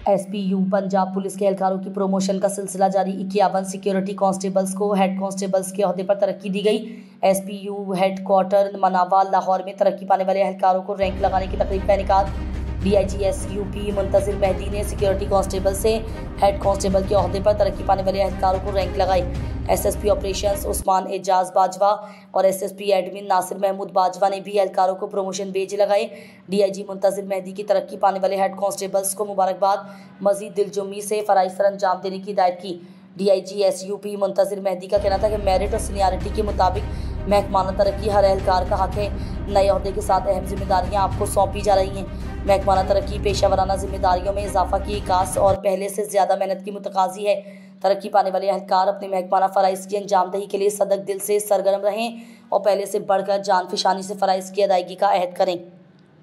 SPU Punjab police के एहलकारों की promotion का सिलसिला जारी। 51 सिक्योरिटी कांस्टेबल्स को हेड कांस्टेबल्स के ओहदे पर तरक्की दी गई। एसपीयू हेडक्वार्टर मनावाल लाहौर में तरक्की पाने वाले एहलकारों को रैंक लगाने की तकरीब का इनेकाद। डीआईजी एसयूपी मुंतजिर मेहदी ने सिक्योरिटी कांस्टेबल से हेड कांस्टेबल के ओहदे पर तरक्की पाने वाले एहलकारों को रैंक लगाई। एसएसपी ऑपरेशंस उस्मान एजाज बाजवा और एसएसपी एडमिन नासिर महमूद बाजवा ने भी एहलकारों को प्रमोशन बेज लगाए। डीआईजी मुंतजिर मेहदी की तरक्की पाने वाले हेड कांस्टेबल्स को मुबारकबाद, मजीद दिलजुमी से फराइज सर अंजाम देने की हिदायत की। डीआईजी एसयूपी मुंतजिर मेहदी का कहना था कि मेरिट और सीनियरिटी के मुताबिक महकमाना तरक्की हर एहलकार का हक है। नए अहदे के साथ अहम जिम्मेदारियां आपको सौंपी जा रही हैं। महकमाना तरक्की पेशावराना जिम्मेदारियों में इजाफा की इकास और पहले से ज़्यादा मेहनत की मुतकाजी है। तरक्की पाने वाले एहलकार अपने महकमाना फ़राइज़ की अंजामदही के लिए सदक दिल से सरगर्म रहें और पहले से बढ़कर जान फिशानी से फ़राइज़ की अदायगी का अहद करें।